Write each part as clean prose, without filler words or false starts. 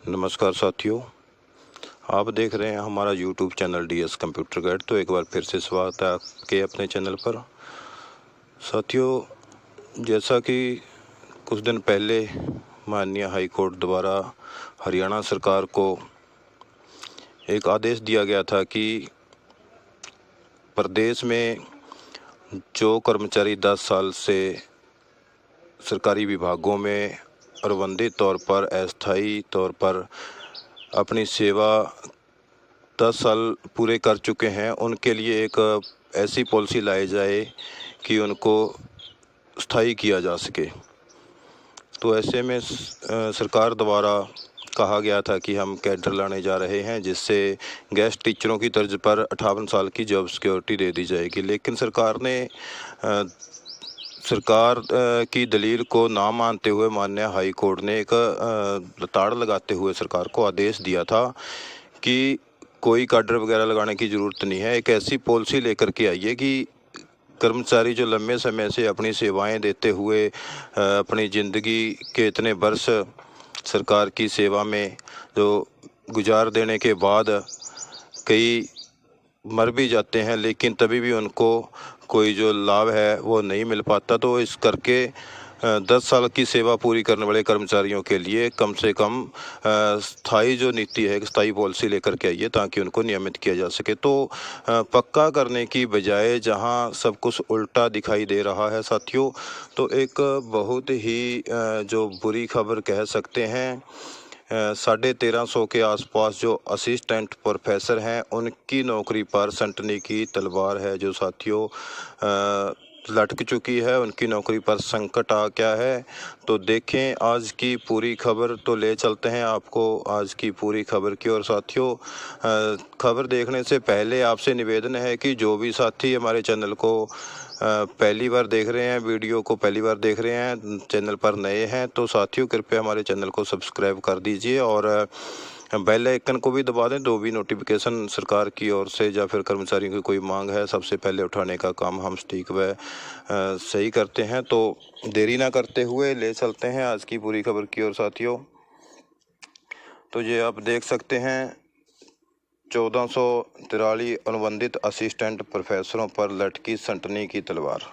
नमस्कार साथियों, आप देख रहे हैं हमारा YouTube channel DS computer guide. तो एक बार फिर से स्वागत है आपके अपने चैनल पर। साथियों, जैसा कि कुछ दिन पहले माननीय हाई कोर्ट द्वारा हरियाणा सरकार को एक आदेश दिया गया था कि प्रदेश में जो कर्मचारी 10 साल से सरकारी विभागों में अनुबंधित तौर पर अस्थायी तौर पर अपनी सेवा 10 साल पूरे कर चुके हैं, उनके लिए एक ऐसी पॉलिसी लाई जाए कि उनको स्थायी किया जा सके। तो ऐसे में सरकार द्वारा कहा गया था कि हम कैडर लाने जा रहे हैं, जिससे गेस्ट टीचरों की तर्ज पर 58 साल की जॉब सिक्योरिटी दे दी जाएगी। लेकिन सरकार की दलील को ना मानते हुए माननीय हाई कोर्ट ने एक ताड़ लगाते हुए सरकार को आदेश दिया था कि कोई काडर वगैरह लगाने की ज़रूरत नहीं है। एक ऐसी पॉलिसी लेकर के आइए कि कर्मचारी जो लंबे समय से अपनी सेवाएं देते हुए अपनी ज़िंदगी के इतने वर्ष सरकार की सेवा में जो गुजार देने के बाद कई मर भी जाते हैं, लेकिन तभी भी उनको कोई जो लाभ है वो नहीं मिल पाता। तो इस करके 10 साल की सेवा पूरी करने वाले कर्मचारियों के लिए कम से कम स्थायी जो नीति है, एक स्थायी पॉलिसी लेकर के आइए ताकि उनको नियमित किया जा सके। तो पक्का करने की बजाय जहां सब कुछ उल्टा दिखाई दे रहा है साथियों, तो एक बहुत ही जो बुरी खबर कह सकते हैं, 1350 के आसपास जो असिस्टेंट प्रोफेसर हैं उनकी नौकरी पर सनटनी की तलवार है जो साथियों लटक चुकी है। उनकी नौकरी पर संकट आ गया है। तो देखें आज की पूरी खबर। तो ले चलते हैं आपको आज की पूरी खबर की। और साथियों, खबर देखने से पहले आपसे निवेदन है कि जो भी साथी हमारे चैनल को पहली बार देख रहे हैं, वीडियो को पहली बार देख रहे हैं, चैनल पर नए हैं, तो साथियों कृपया हमारे चैनल को सब्सक्राइब कर दीजिए और बेल आइकन को भी दबा दें। जो भी नोटिफिकेशन सरकार की ओर से या फिर कर्मचारियों की कोई मांग है, सबसे पहले उठाने का काम हम सटीक व सही करते हैं। तो देरी ना करते हुए ले चलते हैं आज की पूरी खबर की ओर साथियों। तो ये आप देख सकते हैं 1443 अनुबंधित असिस्टेंट प्रोफेसरों पर लटकी सनटनी की तलवार।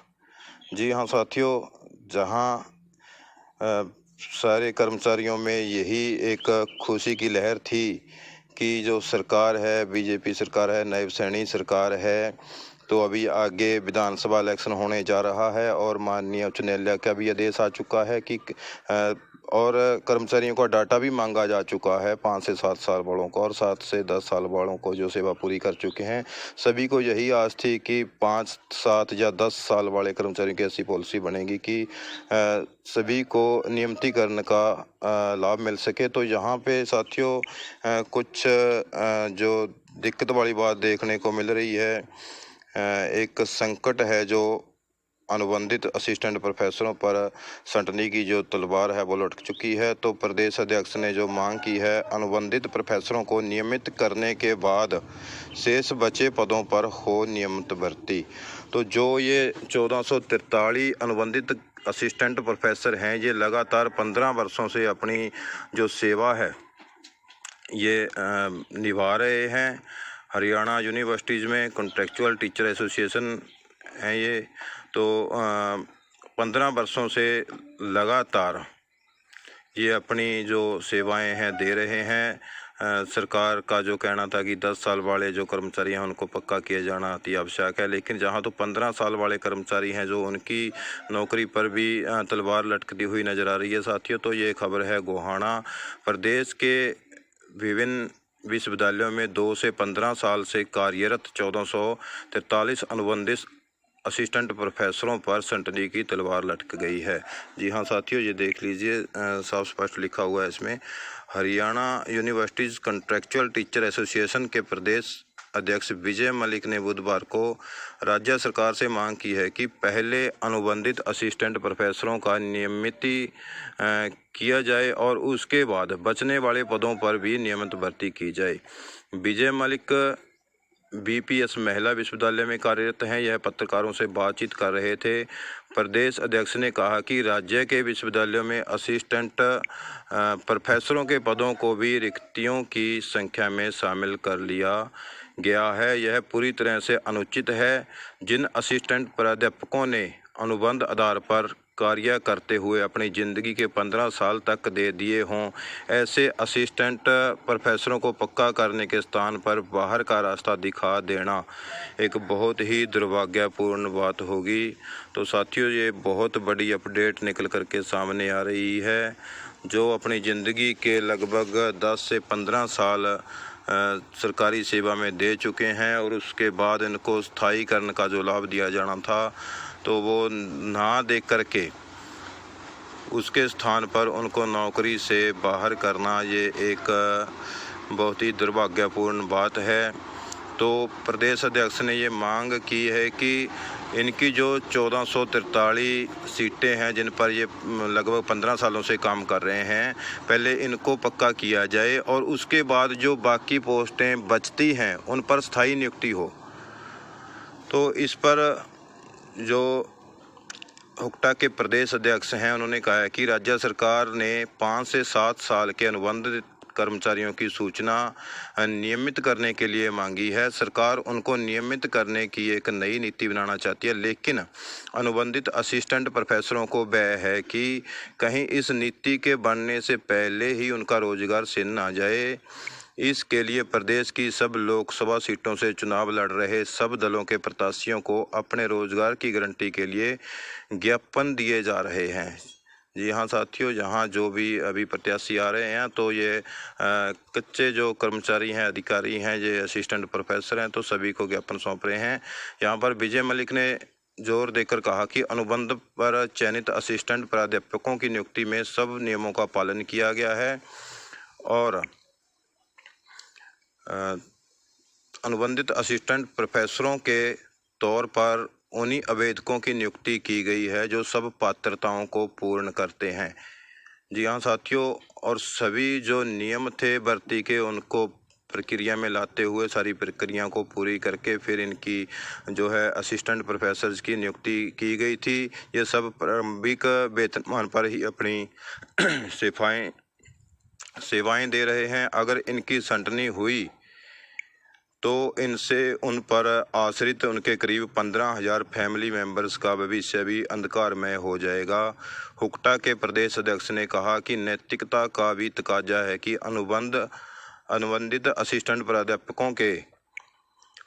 जी हाँ साथियों, जहाँ सारे कर्मचारियों में यही एक खुशी की लहर थी कि जो सरकार है, बीजेपी सरकार है, नायब सैनी सरकार है, तो अभी आगे विधानसभा इलेक्शन होने जा रहा है और माननीय उच्च न्यायालय का भी आदेश आ चुका है कि और कर्मचारियों का डाटा भी मांगा जा चुका है 5 से 7 साल वालों को और 7 से 10 साल वालों को जो सेवा पूरी कर चुके हैं। सभी को यही आस थी कि 5, 7 या 10 साल वाले कर्मचारियों की ऐसी पॉलिसी बनेगी कि सभी को नियमितीकरण का लाभ मिल सके। तो यहाँ पे साथियों कुछ जो दिक्कत वाली बात देखने को मिल रही है, एक संकट है जो अनुबंधित असिस्टेंट प्रोफेसरों पर सनटनी की जो तलवार है वो लटक चुकी है। तो प्रदेश अध्यक्ष ने जो मांग की है, अनुबंधित प्रोफेसरों को नियमित करने के बाद शेष बचे पदों पर हो नियमित भर्ती। तो जो ये 1443 अनुबंधित असिस्टेंट प्रोफेसर हैं, ये लगातार 15 वर्षों से अपनी जो सेवा है ये निभा रहे हैं। हरियाणा यूनिवर्सिटीज़ में कॉन्ट्रेक्चुअल टीचर एसोसिएशन है ये। तो 15 वर्षों से लगातार ये अपनी जो सेवाएं हैं दे रहे हैं। सरकार का जो कहना था कि 10 साल वाले जो कर्मचारी हैं उनको पक्का किया जाना अति आवश्यक है, लेकिन जहां तो 15 साल वाले कर्मचारी हैं जो उनकी नौकरी पर भी तलवार लटकती हुई नज़र आ रही है साथियों। तो ये खबर है गोहाना। प्रदेश के विभिन्न विश्वविद्यालयों में 2 से 15 साल से कार्यरत 1443 अनुबंधित असिस्टेंट प्रोफेसरों पर सनटनी की तलवार लटक गई है। जी हाँ साथियों, ये देख लीजिए, साफ स्पष्ट लिखा हुआ है इसमें। Haryana universities contractual teacher association के प्रदेश अध्यक्ष विजय मलिक ने बुधवार को राज्य सरकार से मांग की है कि पहले अनुबंधित असिस्टेंट प्रोफेसरों का नियमित किया जाए और उसके बाद बचने वाले पदों पर भी नियमित भर्ती की जाए। विजय मलिक बीपीएस महिला विश्वविद्यालय में कार्यरत हैं। यह पत्रकारों से बातचीत कर रहे थे। प्रदेश अध्यक्ष ने कहा कि राज्य के विश्वविद्यालयों में असिस्टेंट प्रोफेसरों के पदों को भी रिक्तियों की संख्या में शामिल कर लिया गया है। यह पूरी तरह से अनुचित है। जिन असिस्टेंट प्राध्यापकों ने अनुबंध आधार पर कार्य करते हुए अपनी ज़िंदगी के 15 साल तक दे दिए हों, ऐसे असिस्टेंट प्रोफेसरों को पक्का करने के स्थान पर बाहर का रास्ता दिखा देना एक बहुत ही दुर्भाग्यपूर्ण बात होगी। तो साथियों, ये बहुत बड़ी अपडेट निकल कर के सामने आ रही है। जो अपनी ज़िंदगी के लगभग 10 से 15 साल सरकारी सेवा में दे चुके हैं और उसके बाद इनको स्थायीकरण का जो लाभ दिया जाना था तो वो ना दे करके उसके स्थान पर उनको नौकरी से बाहर करना ये एक बहुत ही दुर्भाग्यपूर्ण बात है। तो प्रदेश अध्यक्ष ने ये मांग की है कि इनकी जो 1443 सीटें हैं जिन पर ये लगभग 15 सालों से काम कर रहे हैं, पहले इनको पक्का किया जाए और उसके बाद जो बाकी पोस्टें बचती हैं उन पर स्थायी नियुक्ति हो। तो इस पर जो हुक्टा के प्रदेश अध्यक्ष हैं उन्होंने कहा है कि राज्य सरकार ने 5 से 7 साल के अनुबंधित कर्मचारियों की सूचना नियमित करने के लिए मांगी है। सरकार उनको नियमित करने की एक नई नीति बनाना चाहती है, लेकिन अनुबंधित असिस्टेंट प्रोफेसरों को भय है कि कहीं इस नीति के बनने से पहले ही उनका रोजगार छिन ना जाए। इसके लिए प्रदेश की सब लोकसभा सीटों से चुनाव लड़ रहे सब दलों के प्रत्याशियों को अपने रोजगार की गारंटी के लिए ज्ञापन दिए जा रहे हैं। जी हाँ साथियों, यहाँ जो भी अभी प्रत्याशी आ रहे हैं तो ये कच्चे जो कर्मचारी हैं, अधिकारी हैं, ये असिस्टेंट प्रोफेसर हैं, तो सभी को ज्ञापन सौंप रहे हैं। यहाँ पर विजय मलिक ने जोर देकर कहा कि अनुबंध पर चयनित असिस्टेंट प्राध्यापकों की नियुक्ति में सब नियमों का पालन किया गया है और अनुबंधित असिस्टेंट प्रोफेसरों के तौर पर उन्हीं आवेदकों की नियुक्ति की गई है जो सब पात्रताओं को पूर्ण करते हैं। जी हाँ साथियों, और सभी जो नियम थे भर्ती के उनको प्रक्रिया में लाते हुए सारी प्रक्रिया को पूरी करके फिर इनकी जो है असिस्टेंट प्रोफेसर्स की नियुक्ति की गई थी। ये सब प्रारंभिक वेतनमान पर ही अपनी सेवाएं दे रहे हैं। अगर इनकी छंटनी हुई तो इनसे उन पर आश्रित उनके करीब 15,000 फैमिली मेंबर्स का भविष्य भी अंधकारमय हो जाएगा। हुक्टा के प्रदेश अध्यक्ष ने कहा कि नैतिकता का भी तकाजा है कि अनुबंधित असिस्टेंट प्राध्यापकों के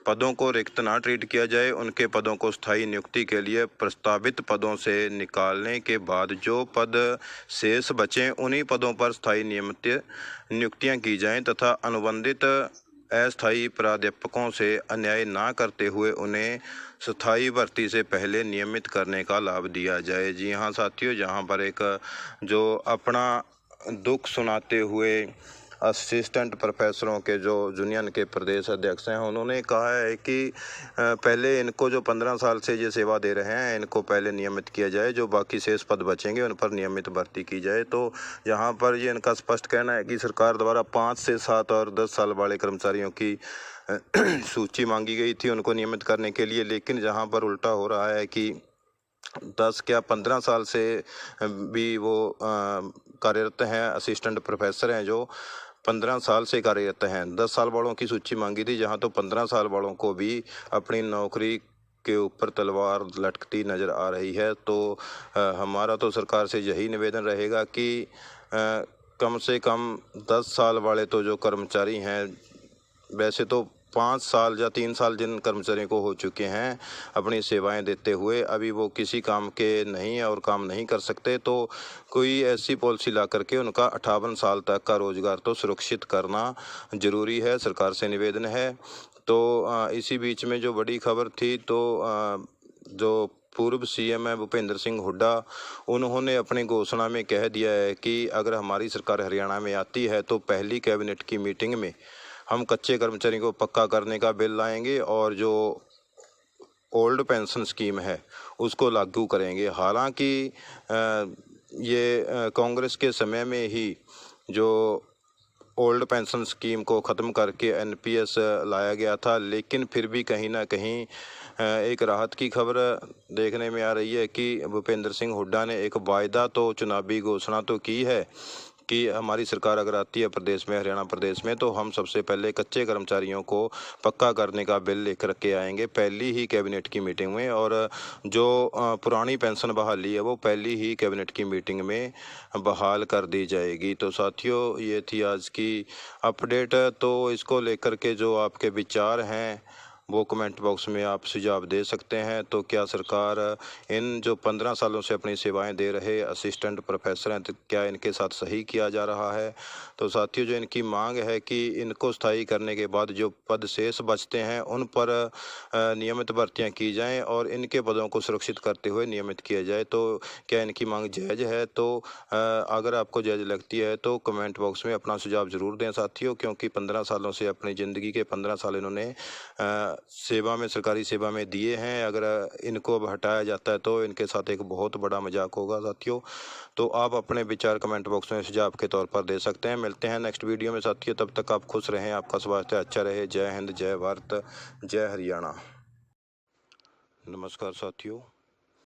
पदों को रिक्त ना ट्रीट किया जाए। उनके पदों को स्थायी नियुक्ति के लिए प्रस्तावित पदों से निकालने के बाद जो पद शेष बचें उन्हीं पदों पर स्थायी नियुक्तियां की जाएं तथा अनुबंधित अस्थायी प्राध्यापकों से अन्याय ना करते हुए उन्हें स्थायी भर्ती से पहले नियमित करने का लाभ दिया जाए। जी हाँ साथियों, जहाँ पर एक जो अपना दुख सुनाते हुए असिस्टेंट प्रोफेसरों के जो यूनियन के प्रदेश अध्यक्ष हैं उन्होंने कहा है कि पहले इनको जो 15 साल से ये सेवा दे रहे हैं इनको पहले नियमित किया जाए, जो बाकी शेष पद बचेंगे उन पर नियमित भर्ती की जाए। तो यहाँ पर ये इनका स्पष्ट कहना है कि सरकार द्वारा 5 से 7 और 10 साल वाले कर्मचारियों की सूची मांगी गई थी उनको नियमित करने के लिए, लेकिन जहाँ पर उल्टा हो रहा है कि 10 क्या 15 साल से भी वो कार्यरत हैं, असिस्टेंट प्रोफेसर हैं जो 15 साल से कार्यरत हैं। 10 साल वालों की सूची मांगी थी, जहां तो 15 साल वालों को भी अपनी नौकरी के ऊपर तलवार लटकती नज़र आ रही है। तो हमारा तो सरकार से यही निवेदन रहेगा कि कम से कम 10 साल वाले तो जो कर्मचारी हैं, वैसे तो 5 साल या 3 साल जिन कर्मचारियों को हो चुके हैं अपनी सेवाएं देते हुए, अभी वो किसी काम के नहीं और काम नहीं कर सकते, तो कोई ऐसी पॉलिसी ला करके उनका 58 साल तक का रोजगार तो सुरक्षित करना ज़रूरी है। सरकार से निवेदन है। तो इसी बीच में जो बड़ी खबर थी, तो जो पूर्व सीएम है भूपेंद्र सिंह हुड्डा, उन्होंने अपनी घोषणा में कह दिया है कि अगर हमारी सरकार हरियाणा में आती है तो पहली कैबिनेट की मीटिंग में हम कच्चे कर्मचारियों को पक्का करने का बिल लाएंगे और जो ओल्ड पेंशन स्कीम है उसको लागू करेंगे। हालांकि ये कांग्रेस के समय में ही जो ओल्ड पेंशन स्कीम को ख़त्म करके एनपीएस लाया गया था, लेकिन फिर भी कहीं ना कहीं एक राहत की खबर देखने में आ रही है कि भूपेंद्र सिंह हुड्डा ने एक वायदा तो चुनावी घोषणा तो की है कि हमारी सरकार अगर आती है प्रदेश में, हरियाणा प्रदेश में, तो हम सबसे पहले कच्चे कर्मचारियों को पक्का करने का बिल लेकर के आएंगे पहली ही कैबिनेट की मीटिंग में। और जो पुरानी पेंशन बहाली है वो पहली ही कैबिनेट की मीटिंग में बहाल कर दी जाएगी। तो साथियों, ये थी आज की अपडेट। तो इसको लेकर के जो आपके विचार हैं वो कमेंट बॉक्स में आप सुझाव दे सकते हैं। तो क्या सरकार इन जो 15 सालों से अपनी सेवाएं दे रहे असिस्टेंट प्रोफेसर हैं, तो क्या इनके साथ सही किया जा रहा है? तो साथियों, जो इनकी मांग है कि इनको स्थायी करने के बाद जो पद शेष बचते हैं उन पर नियमित भर्तियां की जाएं और इनके पदों को सुरक्षित करते हुए नियमित किया जाए। तो क्या इनकी मांग जायज़ है? तो अगर आपको जायज़ लगती है तो कमेंट बॉक्स में अपना सुझाव ज़रूर दें साथियों, क्योंकि 15 सालों से अपनी ज़िंदगी के 15 साल इन्होंने सेवा में, सरकारी सेवा में दिए हैं। अगर इनको अब हटाया जाता है तो इनके साथ एक बहुत बड़ा मजाक होगा साथियों। तो आप अपने विचार कमेंट बॉक्स में सुझाव के तौर पर दे सकते हैं। मिलते हैं नेक्स्ट वीडियो में साथियों, तब तक आप खुश रहें, आपका स्वास्थ्य अच्छा रहे। जय हिंद, जय भारत, जय हरियाणा। नमस्कार साथियों।